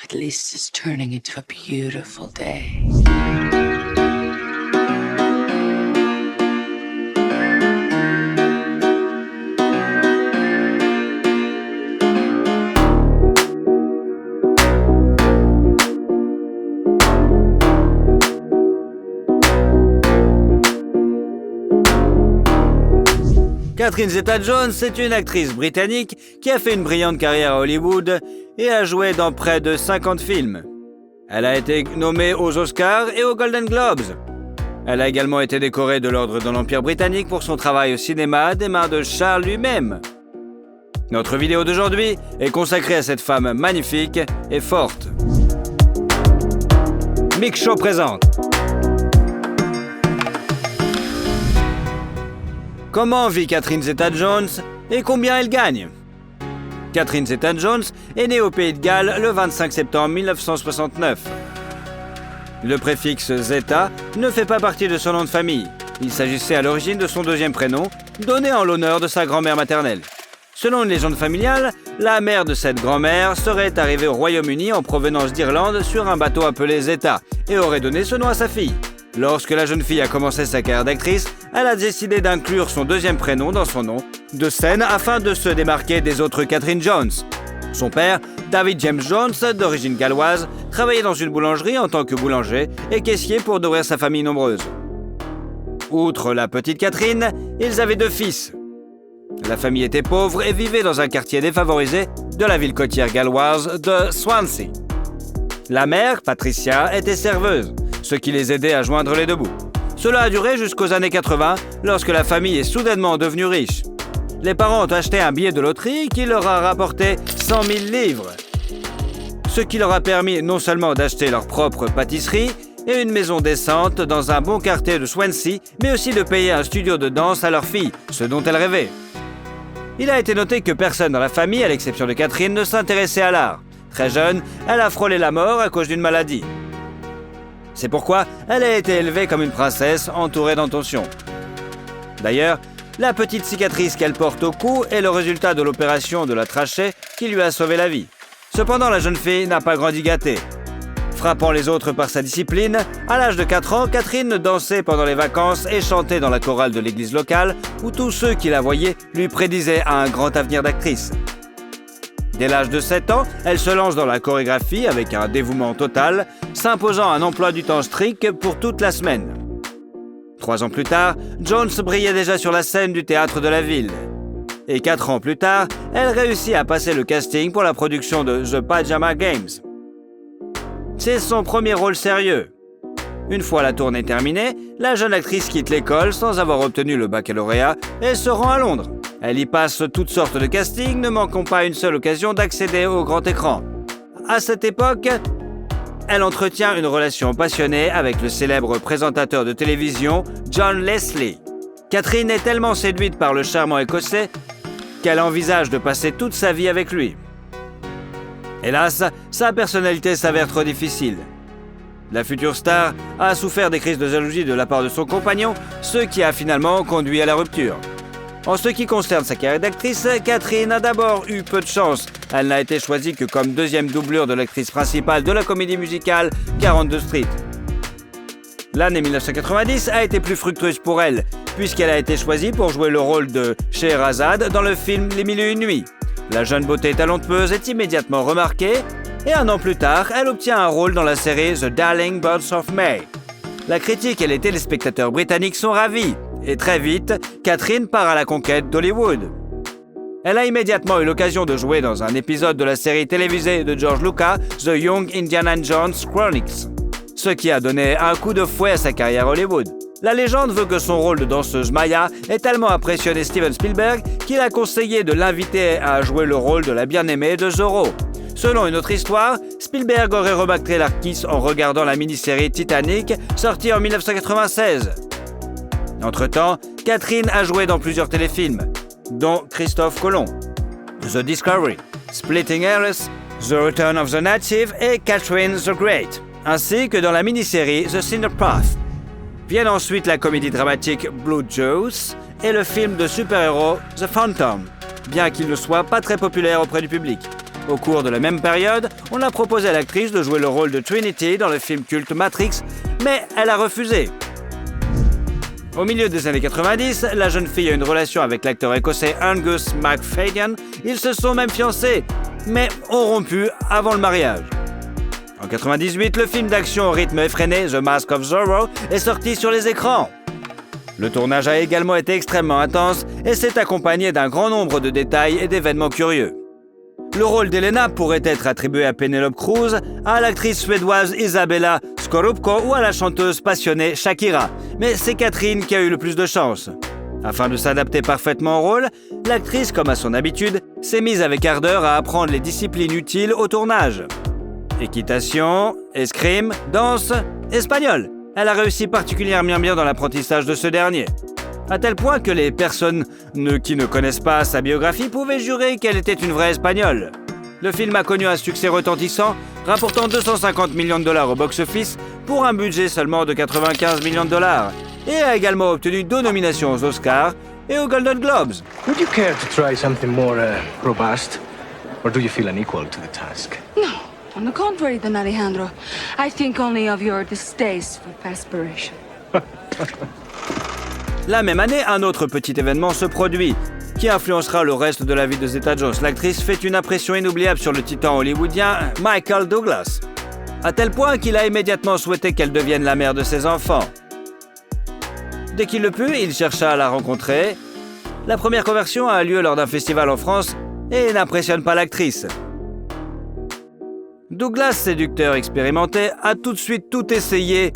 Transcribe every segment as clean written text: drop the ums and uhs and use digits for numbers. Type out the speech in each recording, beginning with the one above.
At least it's turning into a beautiful day. Catherine Zeta-Jones est une actrice britannique qui a fait une brillante carrière à Hollywood et a joué dans près de 50 films. Elle a été nommée aux Oscars et aux Golden Globes. Elle a également été décorée de l'Ordre de l'Empire britannique pour son travail au cinéma des mains de Charles lui-même. Notre vidéo d'aujourd'hui est consacrée à cette femme magnifique et forte. Mix Show présente. Comment vit Catherine Zeta-Jones et combien elle gagne? Catherine Zeta-Jones est née au Pays de Galles le 25 septembre 1969. Le préfixe Zeta ne fait pas partie de son nom de famille. Il s'agissait à l'origine de son deuxième prénom, donné en l'honneur de sa grand-mère maternelle. Selon une légende familiale, la mère de cette grand-mère serait arrivée au Royaume-Uni en provenance d'Irlande sur un bateau appelé Zeta et aurait donné ce nom à sa fille. Lorsque la jeune fille a commencé sa carrière d'actrice, elle a décidé d'inclure son deuxième prénom dans son nom de scène afin de se démarquer des autres Catherine Jones. Son père, David James Jones, d'origine galloise, travaillait dans une boulangerie en tant que boulanger et caissier pour nourrir sa famille nombreuse. Outre la petite Catherine, ils avaient 2 fils. La famille était pauvre et vivait dans un quartier défavorisé de la ville côtière galloise de Swansea. La mère, Patricia, était serveuse, ce qui les aidait à joindre les 2 bouts. Cela a duré jusqu'aux années 80, lorsque la famille est soudainement devenue riche. Les parents ont acheté un billet de loterie qui leur a rapporté 100 000 livres, ce qui leur a permis non seulement d'acheter leur propre pâtisserie et une maison décente dans un bon quartier de Swansea, mais aussi de payer un studio de danse à leur fille, ce dont elle rêvait. Il a été noté que personne dans la famille, à l'exception de Catherine, ne s'intéressait à l'art. Très jeune, elle a frôlé la mort à cause d'une maladie. C'est pourquoi elle a été élevée comme une princesse entourée d'intentions. D'ailleurs, la petite cicatrice qu'elle porte au cou est le résultat de l'opération de la trachée qui lui a sauvé la vie. Cependant, la jeune fille n'a pas grandi gâtée. Frappant les autres par sa discipline, à l'âge de 4 ans, Catherine dansait pendant les vacances et chantait dans la chorale de l'église locale où tous ceux qui la voyaient lui prédisaient un grand avenir d'actrice. Dès l'âge de 7 ans, elle se lance dans la chorégraphie avec un dévouement total, s'imposant un emploi du temps strict pour toute la semaine. 3 ans plus tard, Jones brillait déjà sur la scène du théâtre de la ville. Et 4 ans plus tard, elle réussit à passer le casting pour la production de The Pajama Games. C'est son premier rôle sérieux. Une fois la tournée terminée, la jeune actrice quitte l'école sans avoir obtenu le baccalauréat et se rend à Londres. Elle y passe toutes sortes de castings, ne manquant pas une seule occasion d'accéder au grand écran. À cette époque, elle entretient une relation passionnée avec le célèbre présentateur de télévision John Leslie. Catherine est tellement séduite par le charmant écossais qu'elle envisage de passer toute sa vie avec lui. Hélas, sa personnalité s'avère trop difficile. La future star a souffert des crises de jalousie de la part de son compagnon, ce qui a finalement conduit à la rupture. En ce qui concerne sa carrière d'actrice, Catherine a d'abord eu peu de chance. Elle n'a été choisie que comme deuxième doublure de l'actrice principale de la comédie musicale 42 Street. L'année 1990 a été plus fructueuse pour elle, puisqu'elle a été choisie pour jouer le rôle de Scheherazade dans le film Les Mille et une nuits. La jeune beauté talentueuse est immédiatement remarquée, et 1 an plus tard, elle obtient un rôle dans la série The Darling Birds of May. La critique et les téléspectateurs britanniques sont ravis, et très vite, Catherine part à la conquête d'Hollywood. Elle a immédiatement eu l'occasion de jouer dans un épisode de la série télévisée de George Lucas, The Young Indiana Jones Chronicles, ce qui a donné un coup de fouet à sa carrière à Hollywood. La légende veut que son rôle de danseuse Maya ait tellement impressionné Steven Spielberg qu'il a conseillé de l'inviter à jouer le rôle de la bien-aimée de Zorro. Selon une autre histoire, Spielberg aurait remarqué l'artiste en regardant la mini-série Titanic, sortie en 1996. Entre-temps, Catherine a joué dans plusieurs téléfilms, dont Christophe Colomb, The Discovery, Splitting Hairs, The Return of the Native et Catherine the Great, ainsi que dans la mini-série The Cinder Path. Viennent ensuite la comédie dramatique Blue Juice et le film de super-héros The Phantom, bien qu'il ne soit pas très populaire auprès du public. Au cours de la même période, on a proposé à l'actrice de jouer le rôle de Trinity dans le film culte Matrix, mais elle a refusé. Au milieu des années 90, la jeune fille a une relation avec l'acteur écossais Angus MacFadyen. Ils se sont même fiancés, mais ont rompu avant le mariage. En 98, le film d'action au rythme effréné The Mask of Zorro est sorti sur les écrans. Le tournage a également été extrêmement intense et s'est accompagné d'un grand nombre de détails et d'événements curieux. Le rôle d'Elena pourrait être attribué à Penelope Cruz, à l'actrice suédoise Isabella Scorupco ou à la chanteuse passionnée Shakira. Mais c'est Catherine qui a eu le plus de chance. Afin de s'adapter parfaitement au rôle, l'actrice, comme à son habitude, s'est mise avec ardeur à apprendre les disciplines utiles au tournage. Équitation, escrime, danse, espagnol. Elle a réussi particulièrement bien dans l'apprentissage de ce dernier. À tel point que les personnes qui ne connaissent pas sa biographie pouvaient jurer qu'elle était une vraie Espagnole. Le film a connu un succès retentissant, rapportant 250 millions de dollars au box-office pour un budget seulement de 95 millions de dollars, et a également obtenu 2 nominations aux Oscars et aux Golden Globes. Would you care to try something more robust, or do you feel unequal to the task? No, on the contrary, then Alejandro. I think only of your distaste for perspiration. La même année, un autre petit événement se produit, qui influencera le reste de la vie de Zeta-Jones. L'actrice fait une impression inoubliable sur le titan hollywoodien Michael Douglas, à tel point qu'il a immédiatement souhaité qu'elle devienne la mère de ses enfants. Dès qu'il le put, il chercha à la rencontrer. La première conversion a lieu lors d'un festival en France et n'impressionne pas l'actrice. Douglas, séducteur expérimenté, a tout de suite tout essayé.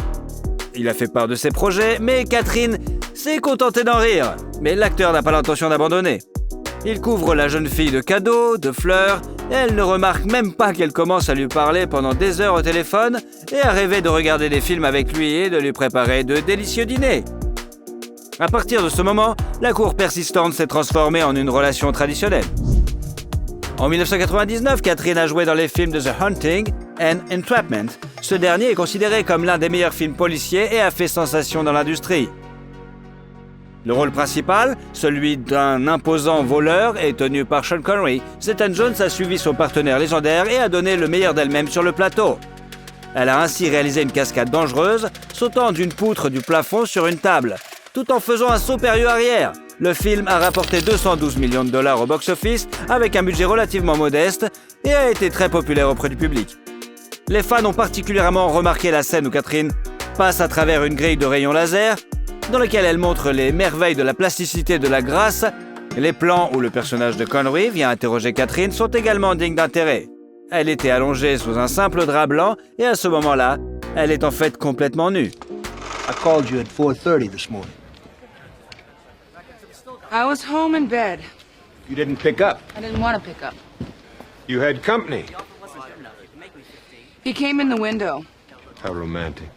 Il a fait part de ses projets, mais Catherine s'est contentée d'en rire. Mais l'acteur n'a pas l'intention d'abandonner. Il couvre la jeune fille de cadeaux, de fleurs, et elle ne remarque même pas qu'elle commence à lui parler pendant des heures au téléphone et à rêver de regarder des films avec lui et de lui préparer de délicieux dîners. À partir de ce moment, la cour persistante s'est transformée en une relation traditionnelle. En 1999, Catherine a joué dans les films de The Haunting and Entrapment. Ce dernier est considéré comme l'un des meilleurs films policiers et a fait sensation dans l'industrie. Le rôle principal, celui d'un imposant voleur, est tenu par Sean Connery. Zeta-Jones a suivi son partenaire légendaire et a donné le meilleur d'elle-même sur le plateau. Elle a ainsi réalisé une cascade dangereuse, sautant d'une poutre du plafond sur une table, tout en faisant un saut périlleux arrière. Le film a rapporté 212 millions de dollars au box-office avec un budget relativement modeste et a été très populaire auprès du public. Les fans ont particulièrement remarqué la scène où Catherine passe à travers une grille de rayons laser dans laquelle elle montre les merveilles de la plasticité et de la grâce. Les plans où le personnage de Connery vient interroger Catherine sont également dignes d'intérêt. Elle était allongée sous un simple drap blanc et à ce moment-là, elle est en fait complètement nue. I called you at 4:30 this morning. I was home in bed. You didn't pick up. I didn't want to pick up. You had company. He came in the window. How romantic.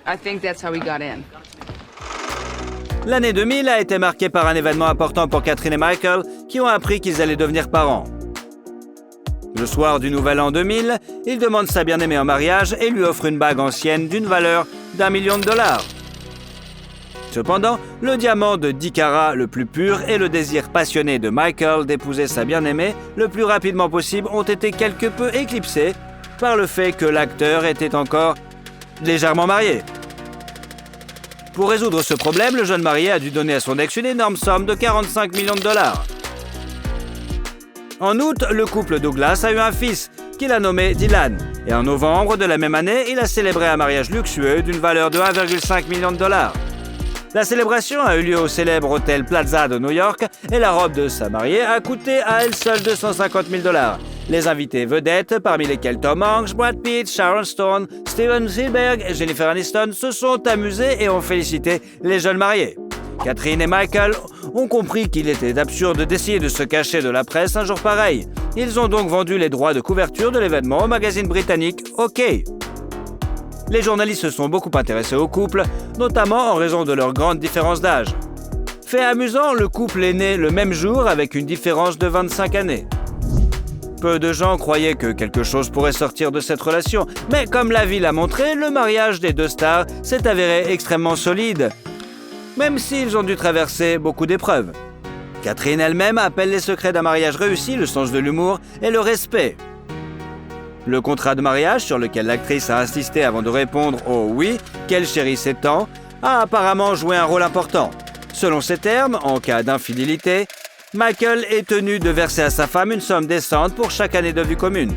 I think that's how he got in. L'année 2000 a été marquée par un événement important pour Catherine et Michael qui ont appris qu'ils allaient devenir parents. Le soir du Nouvel An 2000, il demande sa bien-aimée en mariage et lui offre une bague ancienne d'une valeur d'1 million de dollars. Cependant, le diamant de 10 carats le plus pur et le désir passionné de Michael d'épouser sa bien-aimée le plus rapidement possible ont été quelque peu éclipsés par le fait que l'acteur était encore légèrement marié. Pour résoudre ce problème, le jeune marié a dû donner à son ex une énorme somme de 45 millions de dollars. En août, le couple Douglas a eu un fils, qu'il a nommé Dylan. Et en novembre de la même année, il a célébré un mariage luxueux d'une valeur de 1,5 million de dollars. La célébration a eu lieu au célèbre hôtel Plaza de New York et la robe de sa mariée a coûté à elle seule 250 000 dollars. Les invités vedettes, parmi lesquels Tom Hanks, Brad Pitt, Sharon Stone, Steven Spielberg et Jennifer Aniston, se sont amusés et ont félicité les jeunes mariés. Catherine et Michael ont compris qu'il était absurde d'essayer de se cacher de la presse un jour pareil. Ils ont donc vendu les droits de couverture de l'événement au magazine britannique OK. Les journalistes se sont beaucoup intéressés au couple, notamment en raison de leur grande différence d'âge. Fait amusant, le couple est né le même jour avec une différence de 25 années. Peu de gens croyaient que quelque chose pourrait sortir de cette relation, mais comme la vie l'a montré, le mariage des deux stars s'est avéré extrêmement solide, même s'ils ont dû traverser beaucoup d'épreuves. Catherine elle-même appelle les secrets d'un mariage réussi le sens de l'humour et le respect. Le contrat de mariage sur lequel l'actrice a insisté avant de répondre au « oui » qu'elle chérissait tant a apparemment joué un rôle important. Selon ces termes, en cas d'infidélité, Michael est tenu de verser à sa femme une somme décente pour chaque année de vie commune.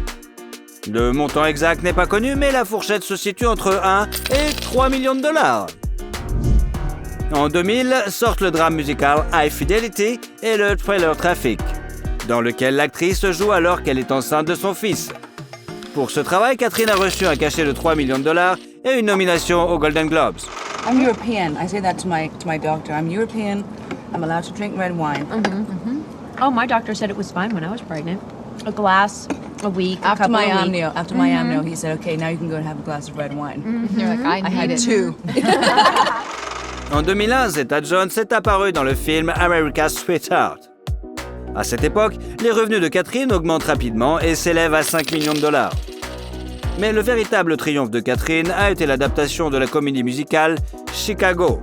Le montant exact n'est pas connu, mais la fourchette se situe entre 1 et 3 millions de dollars. En 2000, sortent le drame musical High Fidelity et le Trailer Traffic, dans lequel l'actrice joue alors qu'elle est enceinte de son fils. Pour ce travail, Catherine a reçu un cachet de 3 millions de dollars et une nomination aux Golden Globes. I'm European. I say that to my doctor. I'm European. I'm allowed to drink red wine. Oh, my doctor said it was fine when I was pregnant. A glass a week, a After couple my a week. amnio, he said, "Okay, now you can go and have a glass of red wine." You're like, I I had need it. two. En 2001, Zeta Jones est apparue dans le film America's Sweetheart. À cette époque, les revenus de Catherine augmentent rapidement et s'élèvent à 5 millions de dollars. Mais le véritable triomphe de Catherine a été l'adaptation de la comédie musicale Chicago,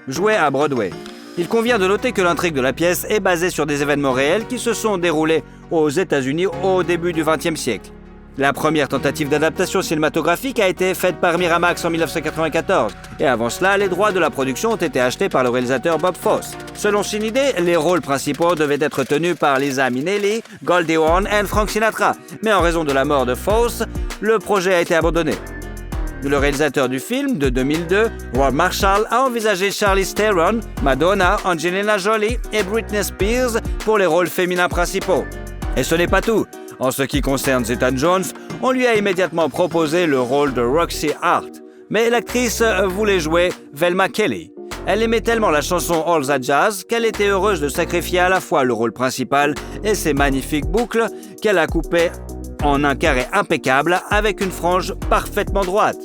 jouée à Broadway. Il convient de noter que l'intrigue de la pièce est basée sur des événements réels qui se sont déroulés aux États-Unis au début du XXe siècle. La première tentative d'adaptation cinématographique a été faite par Miramax en 1994, et avant cela, les droits de la production ont été achetés par le réalisateur Bob Fosse. Selon son idée, les rôles principaux devaient être tenus par Liza Minnelli, Goldie Hawn et Frank Sinatra, mais en raison de la mort de Fosse, le projet a été abandonné. Le réalisateur du film, de 2002, Ward Marshall, a envisagé Charlize Theron, Madonna, Angelina Jolie et Britney Spears pour les rôles féminins principaux. Et ce n'est pas tout. En ce qui concerne Zeta Jones, on lui a immédiatement proposé le rôle de Roxy Hart. Mais l'actrice voulait jouer Velma Kelly. Elle aimait tellement la chanson All That Jazz qu'elle était heureuse de sacrifier à la fois le rôle principal et ses magnifiques boucles qu'elle a coupées en un carré impeccable avec une frange parfaitement droite.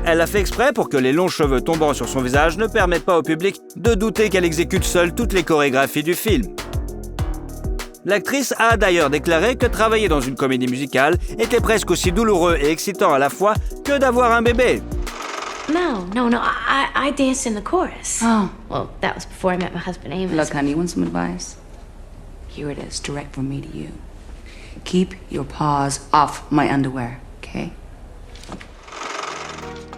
Elle l'a fait exprès pour que les longs cheveux tombant sur son visage ne permettent pas au public de douter qu'elle exécute seule toutes les chorégraphies du film. L'actrice a d'ailleurs déclaré que travailler dans une comédie musicale était presque aussi douloureux et excitant à la fois que d'avoir un bébé. No. I danced in the chorus. Oh. Well, that was before I met my husband Amos. Look, honey, you want some advice? Here it is, direct from me to you. Keep your paws off my underwear, okay?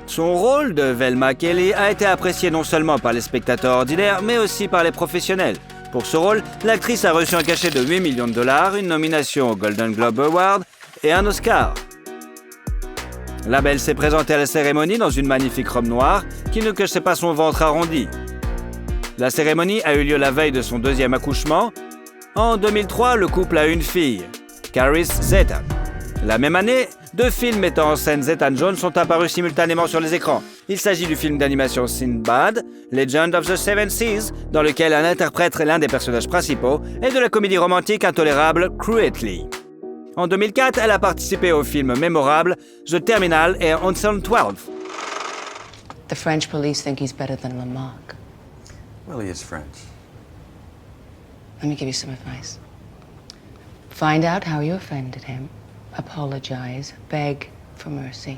Son rôle de Velma Kelly a été apprécié non seulement par les spectateurs ordinaires, mais aussi par les professionnels. Pour ce rôle, l'actrice a reçu un cachet de 8 millions de dollars, une nomination au Golden Globe Award et un Oscar. La belle s'est présentée à la cérémonie dans une magnifique robe noire qui ne cachait pas son ventre arrondi. La cérémonie a eu lieu la veille de son deuxième accouchement. En 2003, le couple a une fille, Caris Zeta. La même année, 2 films mettant en scène Zeta Jones sont apparus simultanément sur les écrans. Il s'agit du film d'animation Sinbad, Legend of the Seven Seas, dans lequel elle interprète l'un des personnages principaux, et de la comédie romantique intolérable Cruelty. En 2004, elle a participé aux films mémorables The Terminal et Ocean 12. The French police think he's better than Lamarck. Well, he is French. Let me give you some advice. Find out how you offended him. Apologize. Beg for mercy.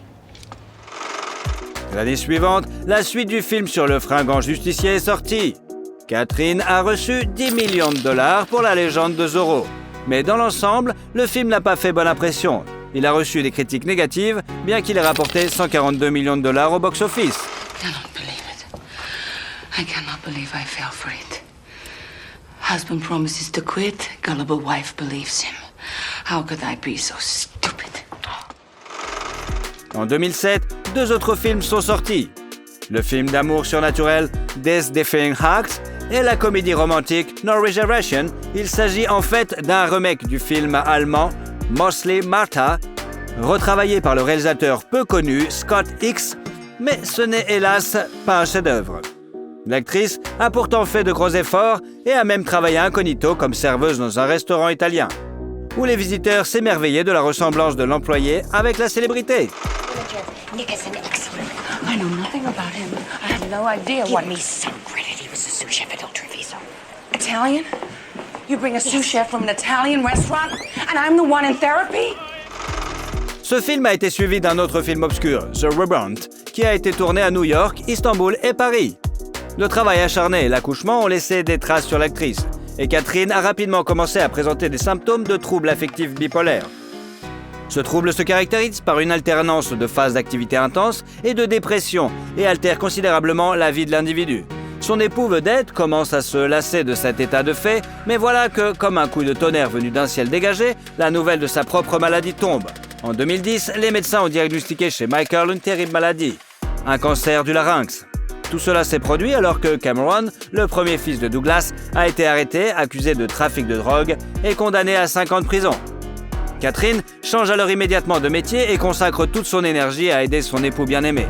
L'année suivante, la suite du film sur le fringant justicier est sortie. Catherine a reçu 10 millions de dollars pour la légende de Zorro. Mais dans l'ensemble, le film n'a pas fait bonne impression. Il a reçu des critiques négatives, bien qu'il ait rapporté 142 millions de dollars au box-office. I cannot believe it. I cannot believe I fell for it. Husband promises to quit, gullible wife believes him. How could I be so stupid? En 2007, 2 autres films sont sortis. Le film d'amour surnaturel Death Defying Acts et la comédie romantique No Reservation. Il s'agit en fait d'un remake du film allemand Mostly Martha, retravaillé par le réalisateur peu connu Scott Hicks, mais ce n'est hélas pas un chef-d'œuvre. L'actrice a pourtant fait de gros efforts et a même travaillé incognito comme serveuse dans un restaurant italien, où les visiteurs s'émerveillaient de la ressemblance de l'employé avec la célébrité. Nick is an excellent. I know nothing about him. I have no idea what Give me some credit. He was a sous chef at Il Treviso. Italian? You bring a sous chef from an Italian restaurant, and I'm the one in therapy? Ce film a été suivi d'un autre film obscur, The Rebrand, qui a été tourné à New York, Istanbul et Paris. Le travail acharné et l'accouchement ont laissé des traces sur l'actrice, et Catherine a rapidement commencé à présenter des symptômes de troubles affectifs bipolaires. Ce trouble se caractérise par une alternance de phases d'activité intense et de dépression et altère considérablement la vie de l'individu. Son époux vedette commence à se lasser de cet état de fait, mais voilà que, comme un coup de tonnerre venu d'un ciel dégagé, la nouvelle de sa propre maladie tombe. En 2010, les médecins ont diagnostiqué chez Michael une terrible maladie, un cancer du larynx. Tout cela s'est produit alors que Cameron, le premier fils de Douglas, a été arrêté, accusé de trafic de drogue et condamné à 5 ans de prison. Catherine change alors immédiatement de métier et consacre toute son énergie à aider son époux bien-aimé.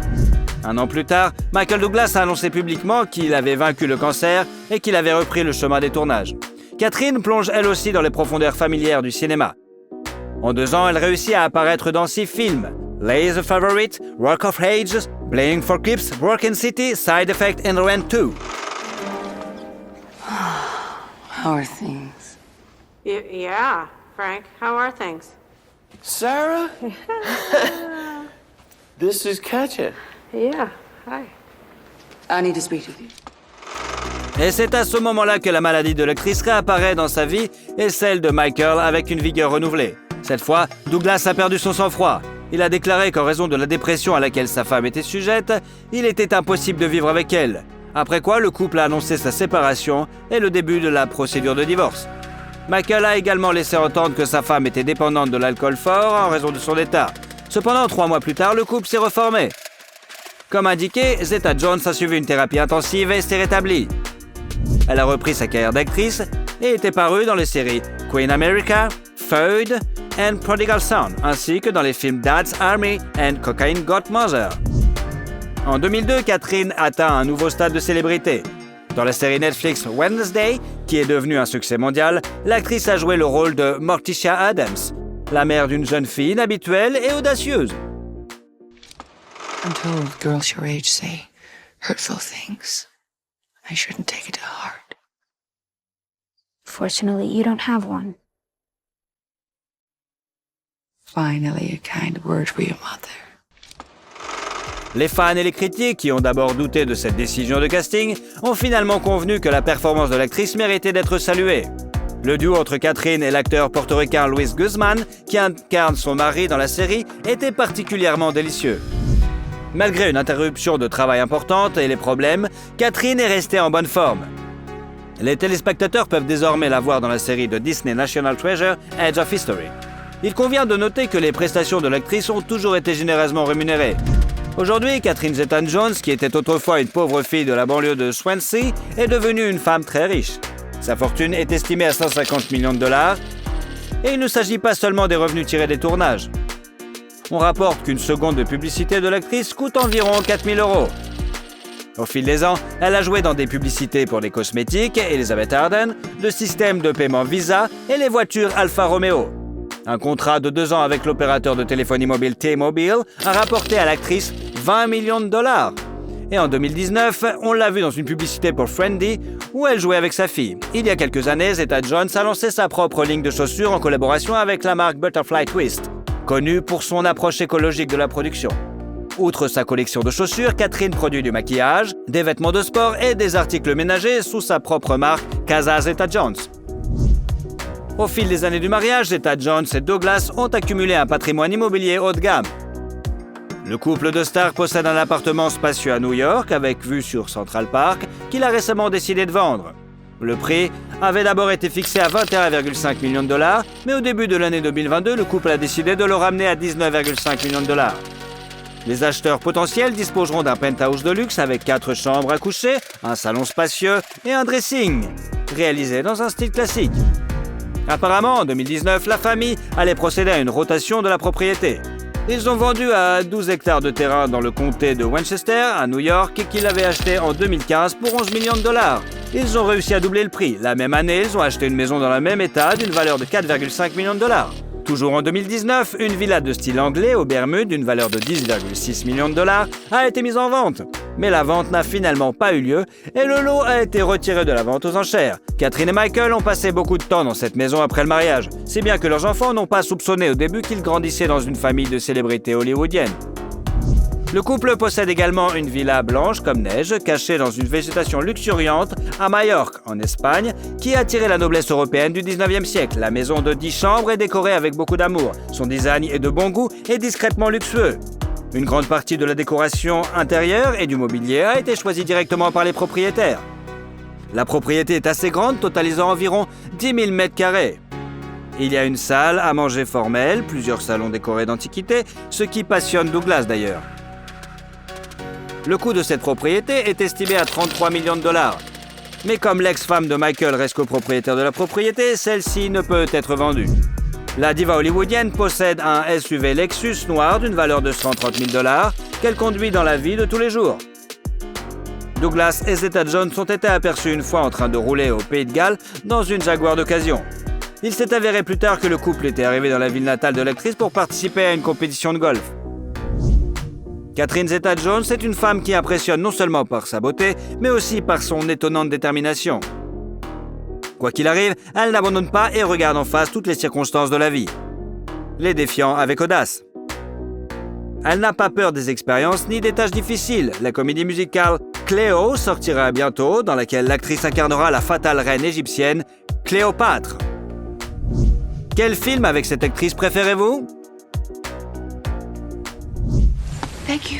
Un an plus tard, Michael Douglas a annoncé publiquement qu'il avait vaincu le cancer et qu'il avait repris le chemin des tournages. Catherine plonge elle aussi dans les profondeurs familières du cinéma. En 2 ans, elle réussit à apparaître dans 6 films. Lay the Favorite, Rock of Ages, Playing for Keeps, Broken City, Side Effect and Rent 2. How are things? Yeah, Frank, how are things? Sarah? This is Katja. Yeah, hi. I need to speak with you. Et c'est à ce moment-là que la maladie de l'actrice réapparaît dans sa vie et celle de Michael avec une vigueur renouvelée. Cette fois, Douglas a perdu son sang-froid. Il a déclaré qu'en raison de la dépression à laquelle sa femme était sujette, il était impossible de vivre avec elle. Après quoi, le couple a annoncé sa séparation et le début de la procédure de divorce. Michael a également laissé entendre que sa femme était dépendante de l'alcool fort en raison de son état. Cependant, 3 mois plus tard, le couple s'est reformé. Comme indiqué, Zeta-Jones a suivi une thérapie intensive et s'est rétablie. Elle a repris sa carrière d'actrice et était parue dans les séries Queen America, Feud et Prodigal Son, ainsi que dans les films Dad's Army et Cocaine Godmother. En 2002, Catherine atteint un nouveau stade de célébrité. Dans la série Netflix Wednesday, qui est devenue un succès mondial, l'actrice a joué le rôle de Morticia Adams, la mère d'une jeune fille inhabituelle et audacieuse. I'm told girls your age say hurtful things. I shouldn't take it to heart. Fortunately, you don't have one. Finally, a kind word for your mother. Les fans et les critiques, qui ont d'abord douté de cette décision de casting, ont finalement convenu que la performance de l'actrice méritait d'être saluée. Le duo entre Catherine et l'acteur portoricain Luis Guzman, qui incarne son mari dans la série, était particulièrement délicieux. Malgré une interruption de travail importante et les problèmes, Catherine est restée en bonne forme. Les téléspectateurs peuvent désormais la voir dans la série de Disney National Treasure, Edge of History. Il convient de noter que les prestations de l'actrice ont toujours été généreusement rémunérées. Aujourd'hui, Catherine Zeta-Jones, qui était autrefois une pauvre fille de la banlieue de Swansea, est devenue une femme très riche. Sa fortune est estimée à 150 millions de dollars, et il ne s'agit pas seulement des revenus tirés des tournages. On rapporte qu'une seconde de publicité de l'actrice coûte environ 4 000 €. Au fil des ans, elle a joué dans des publicités pour les cosmétiques Elizabeth Arden, le système de paiement Visa et les voitures Alfa Romeo. Un contrat de 2 ans avec l'opérateur de téléphonie mobile T-Mobile a rapporté à l'actrice 20 millions de dollars. Et en 2019, on l'a vue dans une publicité pour Friendly où elle jouait avec sa fille. Il y a quelques années, Zeta-Jones a lancé sa propre ligne de chaussures en collaboration avec la marque Butterfly Twist, connue pour son approche écologique de la production. Outre sa collection de chaussures, Catherine produit du maquillage, des vêtements de sport et des articles ménagers sous sa propre marque Casa Zeta-Jones. Au fil des années du mariage, Zeta-Jones et Douglas ont accumulé un patrimoine immobilier haut de gamme. Le couple de stars possède un appartement spacieux à New York avec vue sur Central Park qu'il a récemment décidé de vendre. Le prix avait d'abord été fixé à 21,5 millions de dollars, mais au début de l'année 2022, le couple a décidé de le ramener à 19,5 millions de dollars. Les acheteurs potentiels disposeront d'un penthouse de luxe avec 4 chambres à coucher, un salon spacieux et un dressing, réalisé dans un style classique. Apparemment, en 2019, la famille allait procéder à une rotation de la propriété. Ils ont vendu à 12 hectares de terrain dans le comté de Westchester, à New York, qu'ils avaient acheté en 2015 pour 11 millions de dollars. Ils ont réussi à doubler le prix. La même année, ils ont acheté une maison dans le même état d'une valeur de 4,5 millions de dollars. Toujours en 2019, une villa de style anglais aux Bermudes d'une valeur de 10,6 millions de dollars a été mise en vente. Mais la vente n'a finalement pas eu lieu et le lot a été retiré de la vente aux enchères. Catherine et Michael ont passé beaucoup de temps dans cette maison après le mariage, si bien que leurs enfants n'ont pas soupçonné au début qu'ils grandissaient dans une famille de célébrités hollywoodiennes. Le couple possède également une villa blanche comme neige, cachée dans une végétation luxuriante à Majorque, en Espagne, qui a attiré la noblesse européenne du 19e siècle. La maison de 10 chambres est décorée avec beaucoup d'amour. Son design est de bon goût et discrètement luxueux. Une grande partie de la décoration intérieure et du mobilier a été choisie directement par les propriétaires. La propriété est assez grande, totalisant environ 10 000 mètres carrés. Il y a une salle à manger formelle, plusieurs salons décorés d'antiquités, ce qui passionne Douglas d'ailleurs. Le coût de cette propriété est estimé à 33 millions de dollars. Mais comme l'ex-femme de Michael reste copropriétaire de la propriété, celle-ci ne peut être vendue. La diva hollywoodienne possède un SUV Lexus noir d'une valeur de 130 000 dollars qu'elle conduit dans la vie de tous les jours. Douglas et Zeta-Jones ont été aperçus une fois en train de rouler au Pays de Galles dans une Jaguar d'occasion. Il s'est avéré plus tard que le couple était arrivé dans la ville natale de l'actrice pour participer à une compétition de golf. Catherine Zeta-Jones est une femme qui impressionne non seulement par sa beauté, mais aussi par son étonnante détermination. Quoi qu'il arrive, elle n'abandonne pas et regarde en face toutes les circonstances de la vie, les défiant avec audace. Elle n'a pas peur des expériences ni des tâches difficiles. La comédie musicale Cléo sortira bientôt, dans laquelle l'actrice incarnera la fatale reine égyptienne Cléopâtre. Quel film avec cette actrice préférez-vous? Thank you.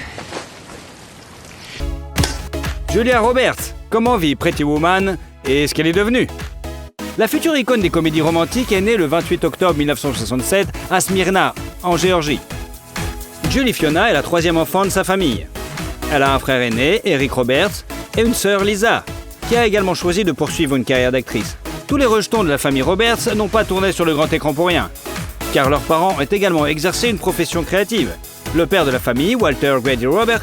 Julia Roberts, comment vit Pretty Woman et ce qu'elle est devenue? La future icône des comédies romantiques est née le 28 octobre 1967 à Smyrna, en Géorgie. Julie Fiona est la troisième enfant de sa famille. Elle a un frère aîné, Eric Roberts, et une sœur, Lisa, qui a également choisi de poursuivre une carrière d'actrice. Tous les rejetons de la famille Roberts n'ont pas tourné sur le grand écran pour rien, car leurs parents ont également exercé une profession créative. Le père de la famille, Walter Grady Robert,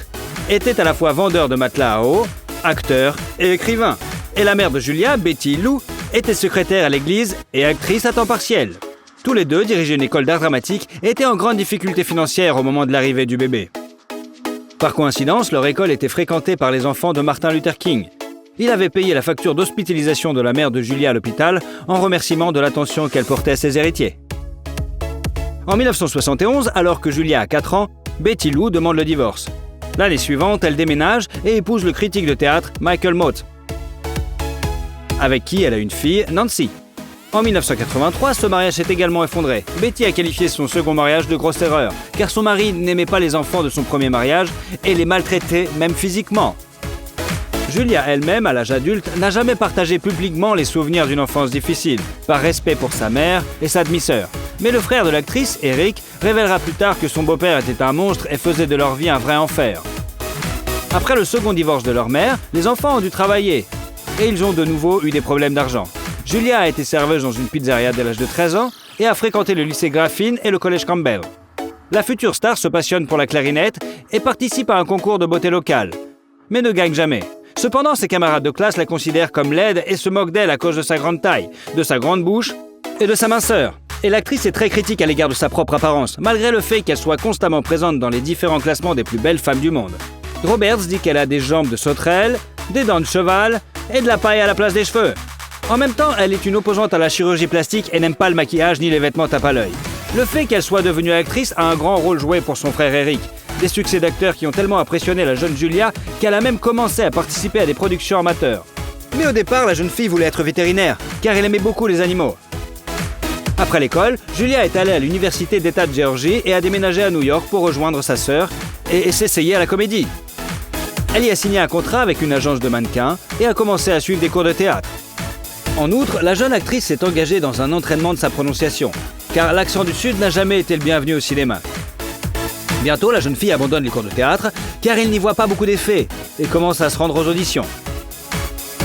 était à la fois vendeur de matelas à eau, acteur et écrivain. Et la mère de Julia, Betty Lou, était secrétaire à l'église et actrice à temps partiel. Tous les deux dirigeaient une école d'art dramatique et étaient en grande difficulté financière au moment de l'arrivée du bébé. Par coïncidence, leur école était fréquentée par les enfants de Martin Luther King. Il avait payé la facture d'hospitalisation de la mère de Julia à l'hôpital en remerciement de l'attention qu'elle portait à ses héritiers. En 1971, alors que Julia a 4 ans, Betty Lou demande le divorce. L'année suivante, elle déménage et épouse le critique de théâtre Michael Mott, avec qui elle a une fille, Nancy. En 1983, ce mariage s'est également effondré. Betty a qualifié son second mariage de grosse erreur, car son mari n'aimait pas les enfants de son premier mariage et les maltraitait, même physiquement. Julia elle-même, à l'âge adulte, n'a jamais partagé publiquement les souvenirs d'une enfance difficile, par respect pour sa mère et sa demi-sœur. Mais le frère de l'actrice, Eric, révélera plus tard que son beau-père était un monstre et faisait de leur vie un vrai enfer. Après le second divorce de leur mère, les enfants ont dû travailler, et ils ont de nouveau eu des problèmes d'argent. Julia a été serveuse dans une pizzeria dès l'âge de 13 ans et a fréquenté le lycée Graffin et le collège Campbell. La future star se passionne pour la clarinette et participe à un concours de beauté locale, mais ne gagne jamais. Cependant, ses camarades de classe la considèrent comme laide et se moquent d'elle à cause de sa grande taille, de sa grande bouche et de sa minceur. Et l'actrice est très critique à l'égard de sa propre apparence, malgré le fait qu'elle soit constamment présente dans les différents classements des plus belles femmes du monde. Roberts dit qu'elle a des jambes de sauterelle, des dents de cheval et de la paille à la place des cheveux. En même temps, elle est une opposante à la chirurgie plastique et n'aime pas le maquillage ni les vêtements tape à l'œil. Le fait qu'elle soit devenue actrice a un grand rôle joué pour son frère Eric. Des succès d'acteurs qui ont tellement impressionné la jeune Julia qu'elle a même commencé à participer à des productions amateurs. Mais au départ, la jeune fille voulait être vétérinaire, car elle aimait beaucoup les animaux. Après l'école, Julia est allée à l'université d'État de Géorgie et a déménagé à New York pour rejoindre sa sœur et s'essayer à la comédie. Elle y a signé un contrat avec une agence de mannequins et a commencé à suivre des cours de théâtre. En outre, la jeune actrice s'est engagée dans un entraînement de sa prononciation, car l'accent du Sud n'a jamais été le bienvenu au cinéma. Bientôt, la jeune fille abandonne les cours de théâtre, car elle n'y voit pas beaucoup d'effets, et commence à se rendre aux auditions.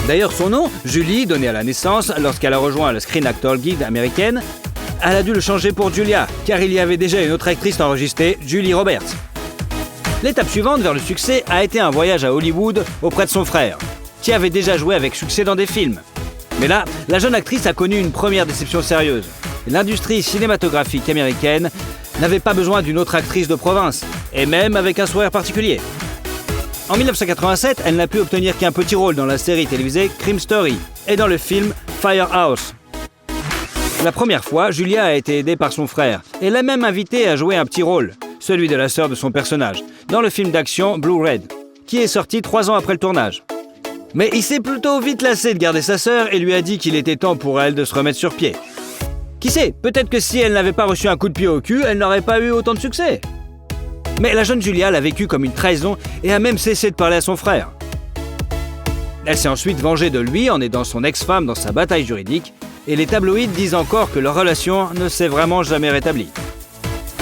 D'ailleurs, son nom, Julie, donné à la naissance lorsqu'elle a rejoint la Screen Actor Guild américaine, elle a dû le changer pour Julia, car il y avait déjà une autre actrice enregistrée, Julie Roberts. L'étape suivante vers le succès a été un voyage à Hollywood auprès de son frère, qui avait déjà joué avec succès dans des films. Mais là, la jeune actrice a connu une première déception sérieuse. L'industrie cinématographique américaine n'avait pas besoin d'une autre actrice de province, et même avec un sourire particulier. En 1987, elle n'a pu obtenir qu'un petit rôle dans la série télévisée Crime Story et dans le film Firehouse. La première fois, Julia a été aidée par son frère et l'a même invitée à jouer un petit rôle. celui de la sœur de son personnage, dans le film d'action Blue Red, qui est sorti 3 ans après le tournage. Mais il s'est plutôt vite lassé de garder sa sœur et lui a dit qu'il était temps pour elle de se remettre sur pied. Qui sait, peut-être que si elle n'avait pas reçu un coup de pied au cul, elle n'aurait pas eu autant de succès. Mais la jeune Julia l'a vécu comme une trahison et a même cessé de parler à son frère. Elle s'est ensuite vengée de lui en aidant son ex-femme dans sa bataille juridique, et les tabloïds disent encore que leur relation ne s'est vraiment jamais rétablie.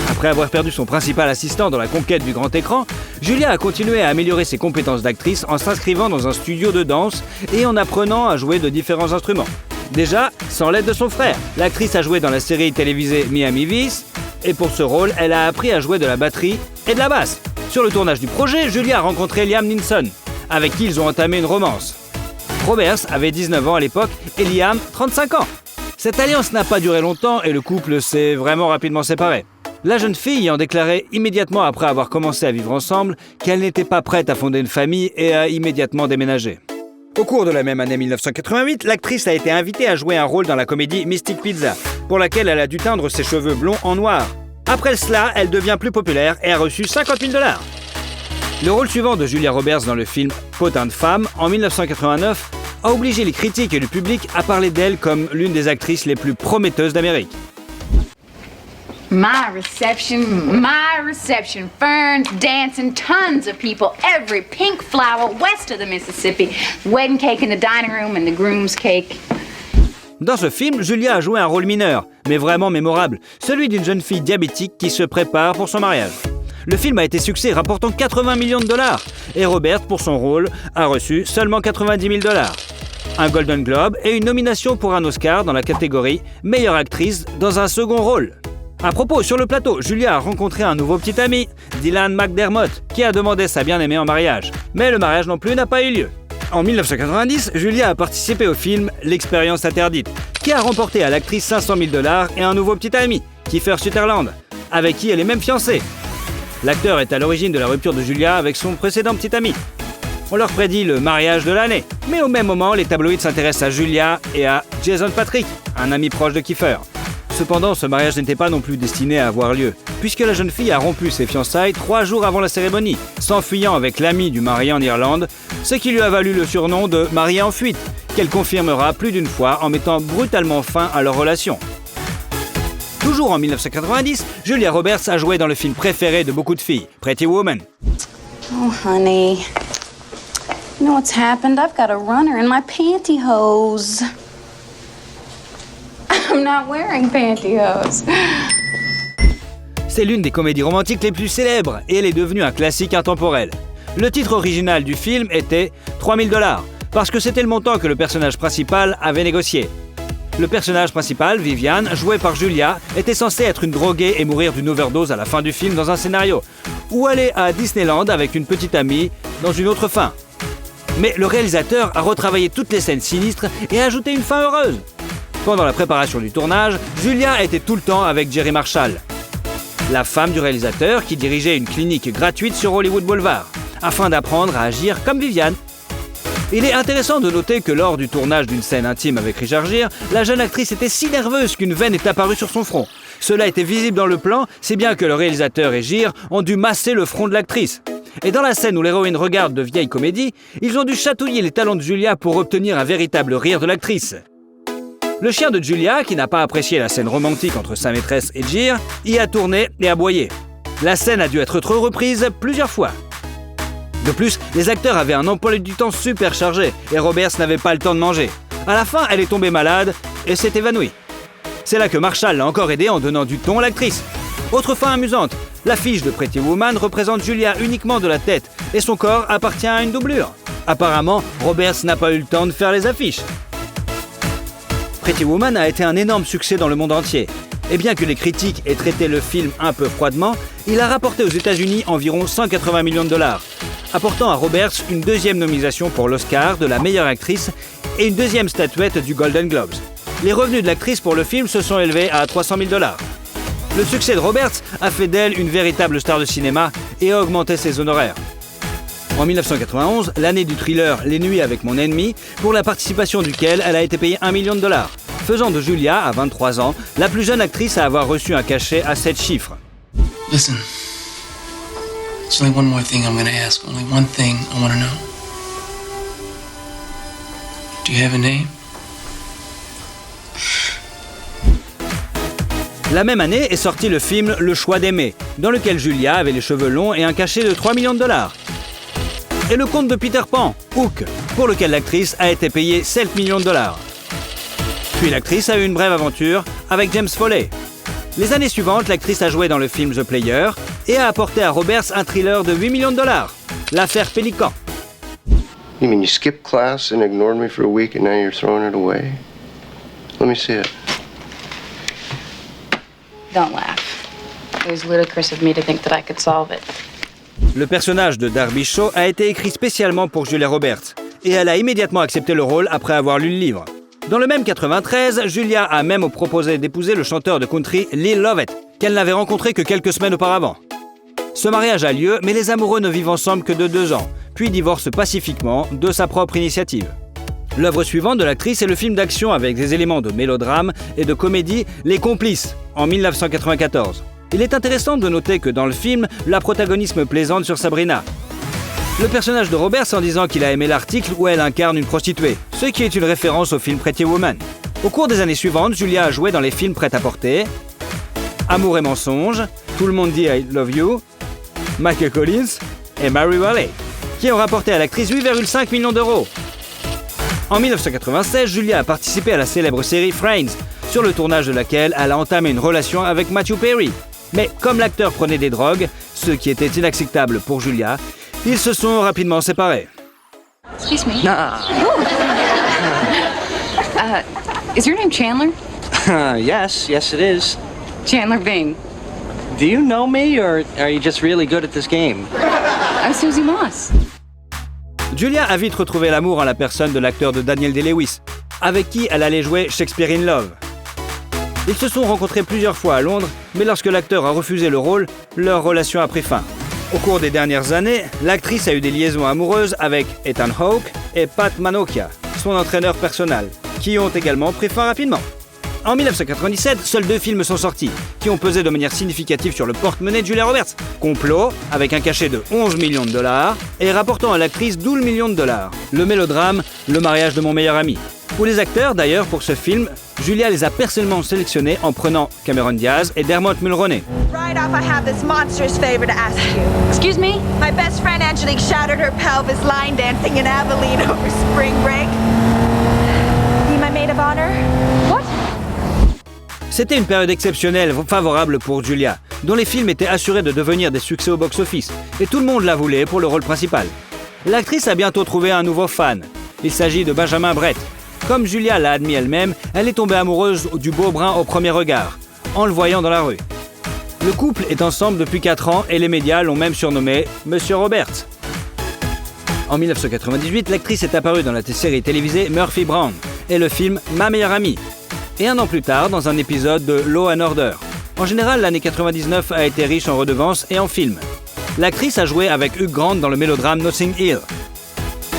Après avoir perdu son principal assistant dans la conquête du grand écran, Julia a continué à améliorer ses compétences d'actrice en s'inscrivant dans un studio de danse et en apprenant à jouer de différents instruments. Déjà, sans l'aide de son frère, l'actrice a joué dans la série télévisée Miami Vice, et pour ce rôle, elle a appris à jouer de la batterie et de la basse. Sur le tournage du projet, Julia a rencontré Liam Neeson, avec qui ils ont entamé une romance. Roberts avait 19 ans à l'époque et Liam 35 ans. Cette alliance n'a pas duré longtemps et le couple s'est vraiment rapidement séparé. La jeune fille ayant déclaré immédiatement après avoir commencé à vivre ensemble qu'elle n'était pas prête à fonder une famille et a immédiatement déménagé. Au cours de la même année 1988, l'actrice a été invitée à jouer un rôle dans la comédie Mystic Pizza, pour laquelle elle a dû teindre ses cheveux blonds en noir. Après cela, elle devient plus populaire et a reçu 50 000 $. Le rôle suivant de Julia Roberts dans le film Potin de femme, en 1989, a obligé les critiques et le public à parler d'elle comme l'une des actrices les plus prometteuses d'Amérique. My reception, ferns, dancing, tons of people, every pink flower west of the Mississippi, wedding cake in the dining room and the groom's cake. Dans ce film, Julia a joué un rôle mineur, mais vraiment mémorable, celui d'une jeune fille diabétique qui se prépare pour son mariage. Le film a été succès, rapportant 80 millions de $, et Roberts, pour son rôle, a reçu seulement 90 000 $. Un Golden Globe et une nomination pour un Oscar dans la catégorie meilleure actrice dans un second rôle. À propos, sur le plateau, Julia a rencontré un nouveau petit ami, Dylan McDermott, qui a demandé sa bien-aimée en mariage. Mais le mariage non plus n'a pas eu lieu. En 1990, Julia a participé au film L'expérience interdite, qui a remporté à l'actrice 500 000 $ et un nouveau petit ami, Kiefer Sutherland, avec qui elle est même fiancée. L'acteur est à l'origine de la rupture de Julia avec son précédent petit ami. On leur prédit le mariage de l'année. Mais au même moment, les tabloïds s'intéressent à Julia et à Jason Patric, un ami proche de Kiefer. Cependant, ce mariage n'était pas non plus destiné à avoir lieu, puisque la jeune fille a rompu ses fiançailles 3 jours avant la cérémonie, s'enfuyant avec l'ami du marié en Irlande, ce qui lui a valu le surnom de « mariée en fuite », qu'elle confirmera plus d'une fois en mettant brutalement fin à leur relation. Toujours en 1990, Julia Roberts a joué dans le film préféré de beaucoup de filles, Pretty Woman. Oh, honey. You know what's happened? I've got a runner in my pantyhose. I'm not wearing pantyhose. C'est l'une des comédies romantiques les plus célèbres et elle est devenue un classique intemporel. Le titre original du film était 3 000 $, parce que c'était le montant que le personnage principal avait négocié. Le personnage principal, Vivian, joué par Julia, était censé être une droguée et mourir d'une overdose à la fin du film dans un scénario, ou aller à Disneyland avec une petite amie dans une autre fin. Mais le réalisateur a retravaillé toutes les scènes sinistres et a ajouté une fin heureuse. Pendant la préparation du tournage, Julia était tout le temps avec Jerry Marshall, la femme du réalisateur qui dirigeait une clinique gratuite sur Hollywood Boulevard, afin d'apprendre à agir comme Vivian. Il est intéressant de noter que lors du tournage d'une scène intime avec Richard Gere, la jeune actrice était si nerveuse qu'une veine est apparue sur son front. Cela était visible dans le plan, si bien que le réalisateur et Gere ont dû masser le front de l'actrice. Et dans la scène où l'héroïne regarde de vieilles comédies, ils ont dû chatouiller les talons de Julia pour obtenir un véritable rire de l'actrice. Le chien de Julia, qui n'a pas apprécié la scène romantique entre sa maîtresse et Gere, y a tourné et aboyé. La scène a dû être reprise plusieurs fois. De plus, les acteurs avaient un emploi du temps super chargé et Roberts n'avait pas le temps de manger. À la fin, elle est tombée malade et s'est évanouie. C'est là que Marshall l'a encore aidée en donnant du ton à l'actrice. Autre fin amusante, l'affiche de Pretty Woman représente Julia uniquement de la tête et son corps appartient à une doublure. Apparemment, Roberts n'a pas eu le temps de faire les affiches. Pretty Woman a été un énorme succès dans le monde entier. Et bien que les critiques aient traité le film un peu froidement, il a rapporté aux États-Unis environ 180 millions de $, apportant à Roberts une deuxième nomination pour l'Oscar de la meilleure actrice et une deuxième statuette du Golden Globes. Les revenus de l'actrice pour le film se sont élevés à 300 000 $. Le succès de Roberts a fait d'elle une véritable star de cinéma et a augmenté ses honoraires. En 1991, l'année du thriller Les Nuits avec mon ennemi, pour la participation duquel elle a été payée 1 million de $, faisant de Julia, à 23 ans, la plus jeune actrice à avoir reçu un cachet à 7 chiffres. Listen, There's only one more thing I'm gonna ask. Only one thing I wanna know. Do you have a name? La même année est sorti le film Le choix d'aimer, dans lequel Julia avait les cheveux longs et un cachet de 3 millions de dollars. Et le conte de Peter Pan, Hook, pour lequel l'actrice a été payée 7 millions de dollars. Puis l'actrice a eu une brève aventure avec James Foley. Les années suivantes, l'actrice a joué dans le film The Player et a apporté à Roberts un thriller de 8 millions de dollars, L'affaire Pélican. You mean you skipped class and ignored me for a week and now you're throwing it away? Let me see it. Don't laugh. It was ludicrous of me to think that I could solve it. Le personnage de Darby Shaw a été écrit spécialement pour Julia Roberts et elle a immédiatement accepté le rôle après avoir lu le livre. Dans le même 93, Julia a même proposé d'épouser le chanteur de country Lil Lovett, qu'elle n'avait rencontré que quelques semaines auparavant. Ce mariage a lieu, mais les amoureux ne vivent ensemble que de 2 ans, puis divorcent pacifiquement de sa propre initiative. L'œuvre suivante de l'actrice est le film d'action avec des éléments de mélodrame et de comédie Les Complices, en 1994. Il est intéressant de noter que dans le film, la protagoniste plaisante sur Sabrina. Le personnage de Roberts en disant qu'il a aimé l'article où elle incarne une prostituée, ce qui est une référence au film Pretty Woman. Au cours des années suivantes, Julia a joué dans les films Prêt-à-porter, Amour et mensonge, Tout le monde dit I love you, Michael Collins et Mary Valley, qui ont rapporté à l'actrice 8,5 millions d'euros. En 1996, Julia a participé à la célèbre série Friends, sur le tournage de laquelle elle a entamé une relation avec Matthew Perry. Mais comme l'acteur prenait des drogues, ce qui était inacceptable pour Julia, ils se sont rapidement séparés. Excuse me. Is your name Chandler? Yes, it is. Chandler Bing. Do you know me, or are you just really good at this game? I'm Susie Moss. Julia a vite retrouvé l'amour en la personne de l'acteur de Daniel Day-Lewis, avec qui elle allait jouer Shakespeare in Love. Ils se sont rencontrés plusieurs fois à Londres, mais lorsque l'acteur a refusé le rôle, leur relation a pris fin. Au cours des dernières années, l'actrice a eu des liaisons amoureuses avec Ethan Hawke et Pat Manokia, son entraîneur personnel, qui ont également pris fin rapidement. En 1997, seuls 2 films sont sortis, qui ont pesé de manière significative sur le porte-monnaie de Julia Roberts. Complot, avec un cachet de 11 millions de dollars, et rapportant à l'actrice 12 millions de dollars. Le mélodrame, Le mariage de mon meilleur ami. Pour les acteurs, d'ailleurs, pour ce film, Julia les a personnellement sélectionnés en prenant Cameron Diaz et Dermot Mulroney. Right off, I have this monstrous favor to ask you. Excuse me? My best friend Angelique shattered her pelvis line dancing in Abilene over spring break. Be my maid of honor? What? C'était une période exceptionnelle favorable pour Julia, dont les films étaient assurés de devenir des succès au box-office, et tout le monde la voulait pour le rôle principal. L'actrice a bientôt trouvé un nouveau fan. Il s'agit de Benjamin Bratt. Comme Julia l'a admis elle-même, elle est tombée amoureuse du beau brun au premier regard, en le voyant dans la rue. Le couple est ensemble depuis 4 ans et les médias l'ont même surnommé Monsieur Roberts. En 1998, l'actrice est apparue dans la série télévisée Murphy Brown et le film Ma meilleure amie. Et 1 an plus tard, dans un épisode de Law & Order. En général, l'année 99 a été riche en redevances et en films. L'actrice a joué avec Hugh Grant dans le mélodrame Notting Hill,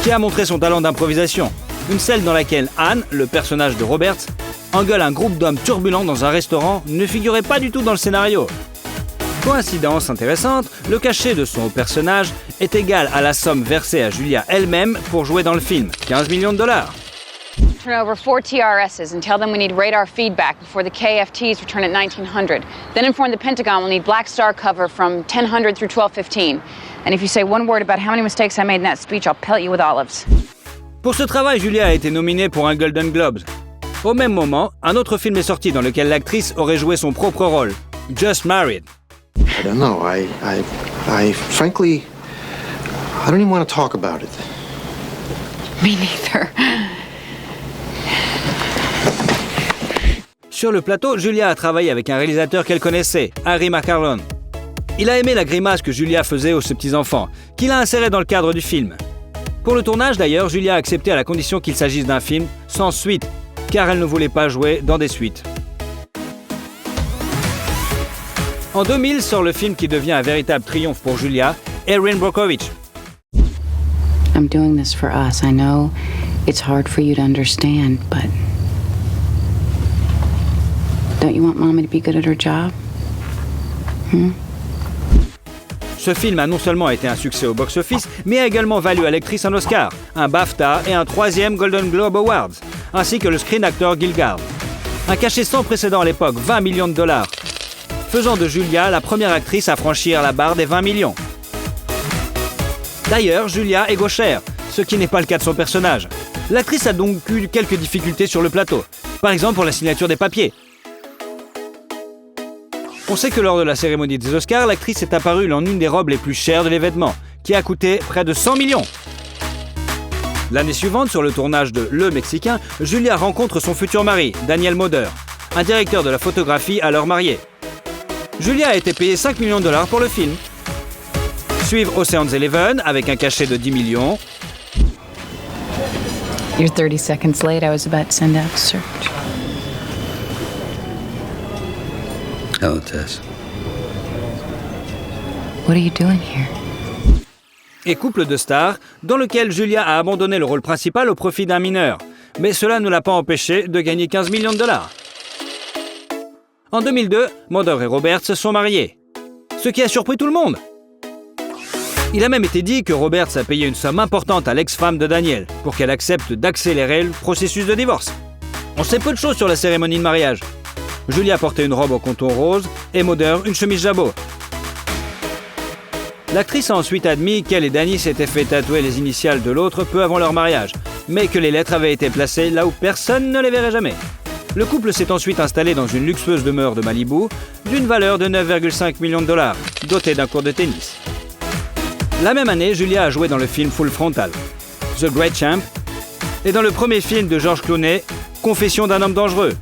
qui a montré son talent d'improvisation. Une scène dans laquelle Anne, le personnage de Roberts, engueule un groupe d'hommes turbulents dans un restaurant ne figurait pas du tout dans le scénario. Coïncidence intéressante, le cachet de son personnage est égal à la somme versée à Julia elle-même pour jouer dans le film, 15 millions de dollars. Turn over 4 TRSs and tell them we need radar feedback before the KFTs return at 1900. Then inform the Pentagon we'll need Black Star cover from 1000 through 1215. And if you say one word about how many mistakes I made in that speech, I'll pelt you with olives. Pour ce travail, Julia a été nominée pour un Golden Globes. Au même moment, un autre film est sorti dans lequel l'actrice aurait joué son propre rôle, Just Married. I don't know. I frankly, I don't even want to talk about it. Me neither. Sur le plateau, Julia a travaillé avec un réalisateur qu'elle connaissait, Harry McCarlon. Il a aimé la grimace que Julia faisait aux ses petits-enfants, qu'il a inséré dans le cadre du film. Pour le tournage d'ailleurs, Julia a accepté à la condition qu'il s'agisse d'un film sans suite, car elle ne voulait pas jouer dans des suites. En 2000 sort le film qui devient un véritable triomphe pour Julia, Erin Brockovich. I'm doing this for us. I know it's hard for you to understand, but don't you want Mommy to be good at her job? Ce film a non seulement été un succès au box-office, mais a également valu à l'actrice un Oscar, un BAFTA et un 3e Golden Globe Awards, ainsi que le Screen Actor Guild. Un cachet sans précédent à l'époque, 20 millions de dollars, faisant de Julia la première actrice à franchir la barre des 20 millions. D'ailleurs, Julia est gauchère, ce qui n'est pas le cas de son personnage. L'actrice a donc eu quelques difficultés sur le plateau, par exemple pour la signature des papiers. On sait que lors de la cérémonie des Oscars, l'actrice est apparue dans une des robes les plus chères de l'événement, qui a coûté près de 100 millions. L'année suivante, sur le tournage de Le Mexicain, Julia rencontre son futur mari, Daniel Moder, un directeur de la photographie alors marié. Julia a été payée 5 millions de dollars pour le film. Suivent Ocean's 11 avec un cachet de 10 millions. You're 30 seconds late. I was about to send out a search. Hello, Tess. What are you doing here? Et Couple de stars, dans lequel Julia a abandonné le rôle principal au profit d'un mineur. Mais cela ne l'a pas empêché de gagner 15 millions de dollars. En 2002, Moder et Roberts se sont mariés. Ce qui a surpris tout le monde. Il a même été dit que Roberts a payé une somme importante à l'ex-femme de Daniel pour qu'elle accepte d'accélérer le processus de divorce. On sait peu de choses sur la cérémonie de mariage. Julia portait une robe au contour rose et Moder une chemise jabot. L'actrice a ensuite admis qu'elle et Danny s'étaient fait tatouer les initiales de l'autre peu avant leur mariage, mais que les lettres avaient été placées là où personne ne les verrait jamais. Le couple s'est ensuite installé dans une luxueuse demeure de Malibu, d'une valeur de 9,5 millions de dollars, dotée d'un court de tennis. La même année, Julia a joué dans le film Full Frontal, The Great Champ, et dans le premier film de George Clooney, Confession d'un homme dangereux,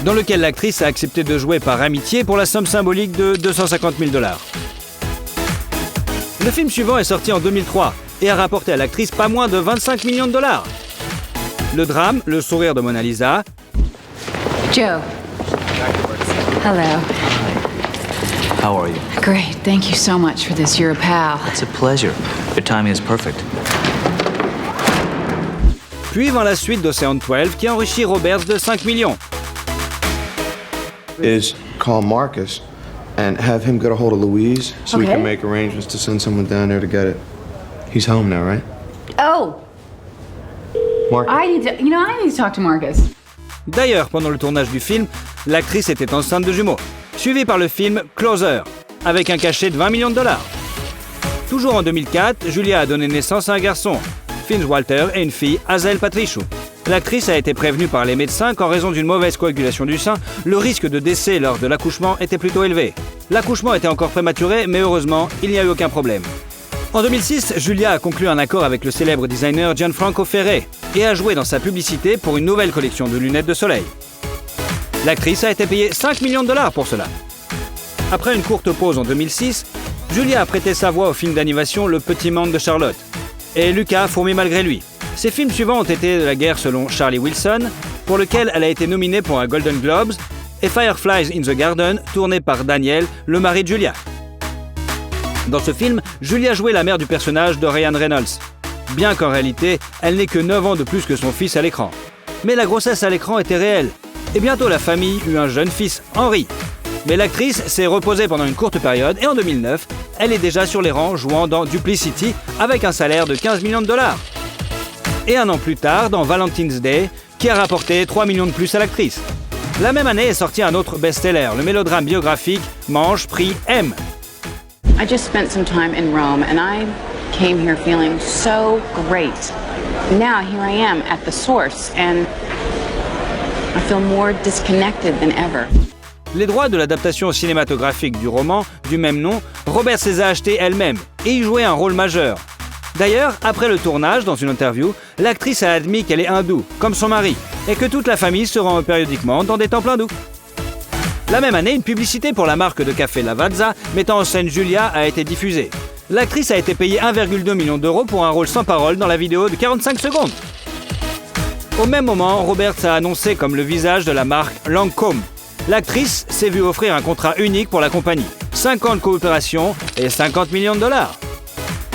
dans lequel l'actrice a accepté de jouer par amitié pour la somme symbolique de 250 000 dollars. Le film suivant est sorti en 2003 et a rapporté à l'actrice pas moins de 25 millions de dollars. Le drame, Le sourire de Mona Lisa. Joe. Hello. How are you? Great. Thank you so much for this. You're a pal. It's a pleasure. Your timing is perfect. Puis vint la suite d'Ocean 12 qui enrichit Roberts de 5 millions. Is call Marcus and have him get a hold of Louise so we Okay. can make arrangements to send someone down there to get it. He's home now, right? Oh, Marcus. I need to talk to Marcus. D'ailleurs, pendant le tournage du film, l'actrice était enceinte de jumeaux, suivi par le film Closer, avec un cachet de 20 millions de dollars. Toujours en 2004, Julia a donné naissance à un garçon, Finn Walter, et une fille, Hazel Patrichou. L'actrice a été prévenue par les médecins qu'en raison d'une mauvaise coagulation du sein, le risque de décès lors de l'accouchement était plutôt élevé. L'accouchement était encore prématuré, mais heureusement, il n'y a eu aucun problème. En 2006, Julia a conclu un accord avec le célèbre designer Gianfranco Ferré et a joué dans sa publicité pour une nouvelle collection de lunettes de soleil. L'actrice a été payée 5 millions de dollars pour cela. Après une courte pause en 2006, Julia a prêté sa voix au film d'animation Le Petit Monde de Charlotte. Et Lucas a fourmi malgré lui. Ses films suivants ont été La guerre selon Charlie Wilson, pour lequel elle a été nominée pour un Golden Globes, et Fireflies in the Garden, tourné par Daniel, le mari de Julia. Dans ce film, Julia jouait la mère du personnage de Ryan Reynolds, bien qu'en réalité, elle n'ait que 9 ans de plus que son fils à l'écran. Mais la grossesse à l'écran était réelle, et bientôt la famille eut un jeune fils, Henry. Mais l'actrice s'est reposée pendant une courte période, et en 2009, elle est déjà sur les rangs jouant dans Duplicity avec un salaire de 15 millions de dollars. Et un an plus tard, dans Valentine's Day, qui a rapporté 3 millions de plus à l'actrice. La même année est sorti un autre best-seller, le mélodrame biographique Mange, Prie, Aime. I just spent some time in Rome and I came here feeling so great. Now here I am at the source and I feel more disconnected than ever. Les droits de l'adaptation cinématographique du roman du même nom, Roberts les a achetés elle-même et y jouait un rôle majeur. D'ailleurs, après le tournage, dans une interview, l'actrice a admis qu'elle est hindoue, comme son mari, et que toute la famille se rend périodiquement dans des temples hindous. La même année, une publicité pour la marque de café Lavazza mettant en scène Julia a été diffusée. L'actrice a été payée 1,2 million d'euros pour un rôle sans parole dans la vidéo de 45 secondes. Au même moment, Roberts a annoncé comme le visage de la marque Lancôme. L'actrice s'est vue offrir un contrat unique pour la compagnie, 5 ans de coopération et 50 millions de dollars.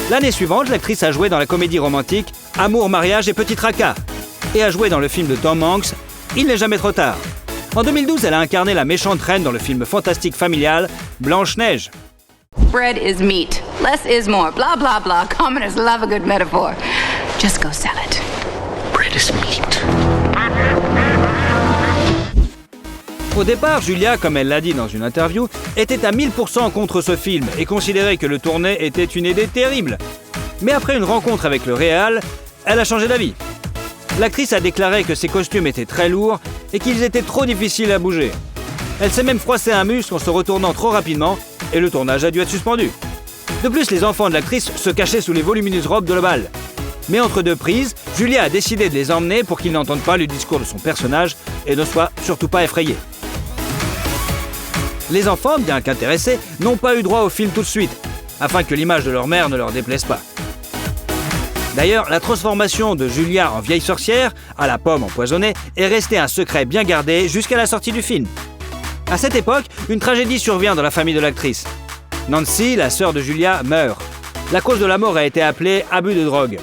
L'année suivante, l'actrice a joué dans la comédie romantique Amour, mariage et petit tracas et a joué dans le film de Tom Hanks Il n'est jamais trop tard. En 2012, elle a incarné la méchante reine dans le film fantastique familial Blanche-Neige. bread is meat. Less is more. Blah, blah, blah. Commoners love a good metaphor. Just go sell it. Bread is meat. Au départ, Julia, comme elle l'a dit dans une interview, était à 1000% contre ce film et considérait que le tourner était une idée terrible. Mais après une rencontre avec le réal, elle a changé d'avis. L'actrice a déclaré que ses costumes étaient très lourds et qu'ils étaient trop difficiles à bouger. Elle s'est même froissé un muscle en se retournant trop rapidement et le tournage a dû être suspendu. De plus, les enfants de l'actrice se cachaient sous les volumineuses robes de bal. Mais entre deux prises, Julia a décidé de les emmener pour qu'ils n'entendent pas le discours de son personnage et ne soient surtout pas effrayés. Les enfants, bien qu'intéressés, n'ont pas eu droit au film tout de suite, afin que l'image de leur mère ne leur déplaise pas. D'ailleurs, la transformation de Julia en vieille sorcière, à la pomme empoisonnée, est restée un secret bien gardé jusqu'à la sortie du film. À cette époque, une tragédie survient dans la famille de l'actrice. Nancy, la sœur de Julia, meurt. La cause de la mort a été appelée abus de drogue.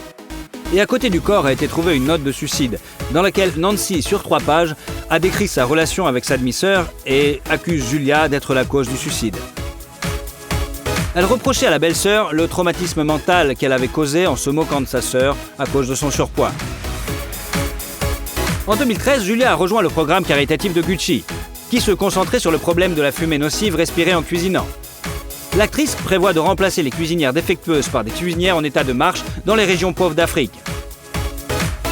Et à côté du corps a été trouvée une note de suicide, dans laquelle Nancy, sur 3 pages, a décrit sa relation avec sa demi-sœur et accuse Julia d'être la cause du suicide. Elle reprochait à la belle-sœur le traumatisme mental qu'elle avait causé en se moquant de sa sœur à cause de son surpoids. En 2013, Julia a rejoint le programme caritatif de Gucci, qui se concentrait sur le problème de la fumée nocive respirée en cuisinant. L'actrice prévoit de remplacer les cuisinières défectueuses par des cuisinières en état de marche dans les régions pauvres d'Afrique.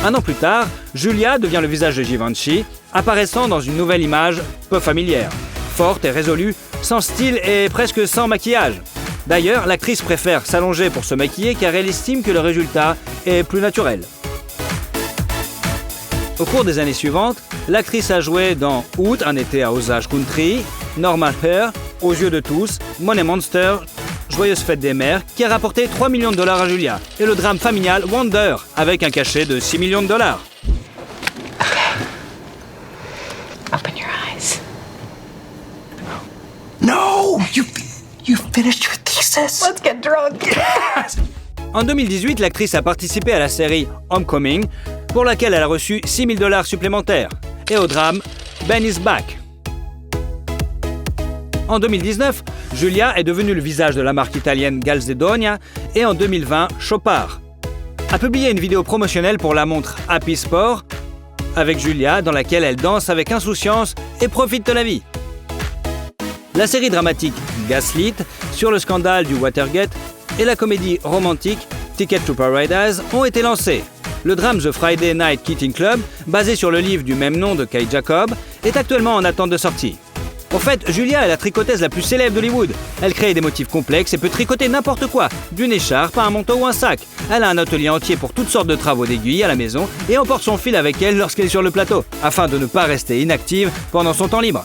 Un an plus tard, Julia devient le visage de Givenchy, apparaissant dans une nouvelle image peu familière, forte et résolue, sans style et presque sans maquillage. D'ailleurs, l'actrice préfère s'allonger pour se maquiller car elle estime que le résultat est plus naturel. Au cours des années suivantes, l'actrice a joué dans Août, un été à Osage Country, Normal Hair, Aux yeux de tous, Money Monster, Joyeuse fête des mères, qui a rapporté 3 millions de dollars à Julia, et le drame familial Wonder, avec un cachet de 6 millions de dollars. Open your eyes. No! You finished your thesis? Let's get drunk. En 2018, l'actrice a participé à la série Homecoming, pour laquelle elle a reçu 6 000 dollars supplémentaires, et au drame Ben is Back. En 2019, Julia est devenue le visage de la marque italienne Calzedonia et en 2020, Chopard a publié une vidéo promotionnelle pour la montre Happy Sport avec Julia dans laquelle elle danse avec insouciance et profite de la vie. La série dramatique Gaslit sur le scandale du Watergate et la comédie romantique Ticket to Paradise ont été lancées. Le drame The Friday Night Kitting Club, basé sur le livre du même nom de Kay Jacob, est actuellement en attente de sortie. En fait, Julia est la tricoteuse la plus célèbre d'Hollywood. Elle crée des motifs complexes et peut tricoter n'importe quoi, d'une écharpe à un manteau ou un sac. Elle a un atelier entier pour toutes sortes de travaux d'aiguille à la maison et emporte son fil avec elle lorsqu'elle est sur le plateau, afin de ne pas rester inactive pendant son temps libre.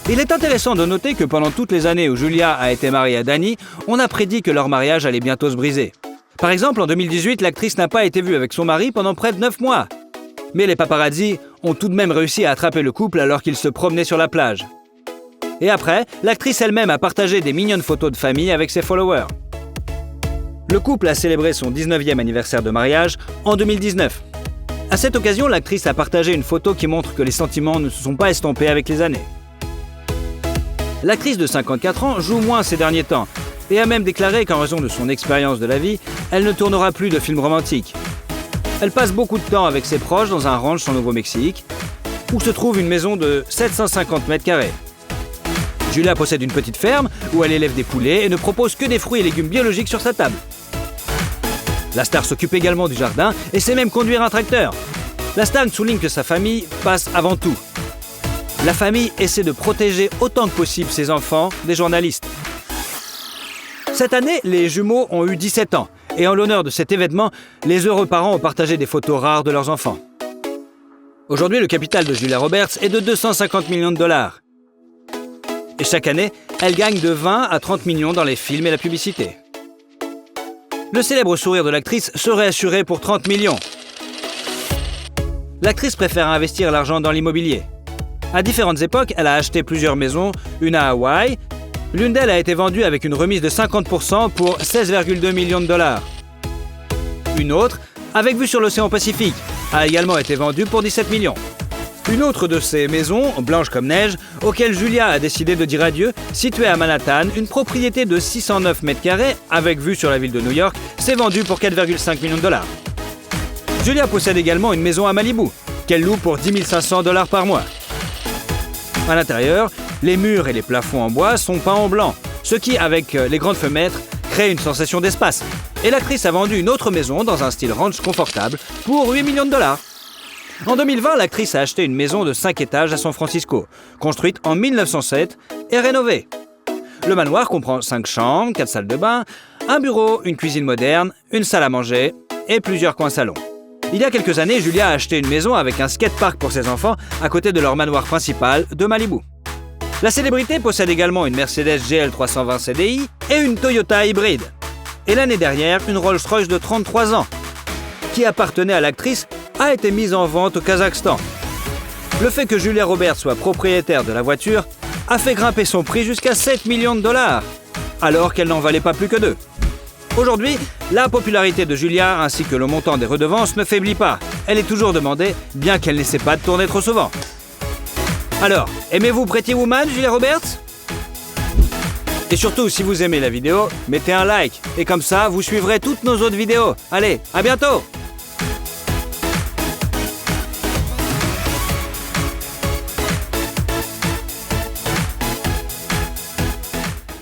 Il est intéressant de noter que pendant toutes les années où Julia a été mariée à Danny, on a prédit que leur mariage allait bientôt se briser. Par exemple, en 2018, l'actrice n'a pas été vue avec son mari pendant près de 9 mois. Mais les paparazzi ont tout de même réussi à attraper le couple alors qu'ils se promenaient sur la plage. Et après, l'actrice elle-même a partagé des mignonnes photos de famille avec ses followers. Le couple a célébré son 19e anniversaire de mariage en 2019. À cette occasion, l'actrice a partagé une photo qui montre que les sentiments ne se sont pas estompés avec les années. L'actrice de 54 ans joue moins ces derniers temps et a même déclaré qu'en raison de son expérience de la vie, elle ne tournera plus de films romantiques. Elle passe beaucoup de temps avec ses proches dans un ranch au Nouveau-Mexique, où se trouve une maison de 750 mètres carrés. Julia possède une petite ferme où elle élève des poulets et ne propose que des fruits et légumes biologiques sur sa table. La star s'occupe également du jardin et sait même conduire un tracteur. La star souligne que sa famille passe avant tout. La famille essaie de protéger autant que possible ses enfants des journalistes. Cette année, les jumeaux ont eu 17 ans et en l'honneur de cet événement, les heureux parents ont partagé des photos rares de leurs enfants. Aujourd'hui, le capital de Julia Roberts est de 250 millions de dollars. Et chaque année, elle gagne de 20 à 30 millions dans les films et la publicité. Le célèbre sourire de l'actrice serait assuré pour 30 millions. L'actrice préfère investir l'argent dans l'immobilier. À différentes époques, elle a acheté plusieurs maisons, une à Hawaï. L'une d'elles a été vendue avec une remise de 50% pour 16,2 millions de dollars. Une autre, avec vue sur l'océan Pacifique, a également été vendue pour 17 millions. Une autre de ces maisons, blanche comme neige, auxquelles Julia a décidé de dire adieu, située à Manhattan, une propriété de 609 mètres carrés, avec vue sur la ville de New York, s'est vendue pour 4,5 millions de dollars. Julia possède également une maison à Malibu, qu'elle loue pour 10 500 dollars par mois. À l'intérieur, les murs et les plafonds en bois sont peints en blanc, ce qui, avec les grandes fenêtres, crée une sensation d'espace. Et l'actrice a vendu une autre maison dans un style ranch confortable pour 8 millions de dollars. En 2020, l'actrice a acheté une maison de 5 étages à San Francisco, construite en 1907 et rénovée. Le manoir comprend 5 chambres, 4 salles de bain, un bureau, une cuisine moderne, une salle à manger et plusieurs coins salons. Il y a quelques années, Julia a acheté une maison avec un skatepark pour ses enfants à côté de leur manoir principal de Malibu. La célébrité possède également une Mercedes GL 320 CDI et une Toyota hybride. Et l'année dernière, une Rolls-Royce de 33 ans, qui appartenait à l'actrice, a été mise en vente au Kazakhstan. Le fait que Julia Roberts soit propriétaire de la voiture a fait grimper son prix jusqu'à 7 millions de dollars, alors qu'elle n'en valait pas plus que 2. Aujourd'hui, la popularité de Julia ainsi que le montant des redevances ne faiblit pas. Elle est toujours demandée, bien qu'elle n'essaie pas de tourner trop souvent. Alors, aimez-vous Pretty Woman, Julia Roberts ? Et surtout, si vous aimez la vidéo, mettez un like. Et comme ça, vous suivrez toutes nos autres vidéos. Allez, à bientôt !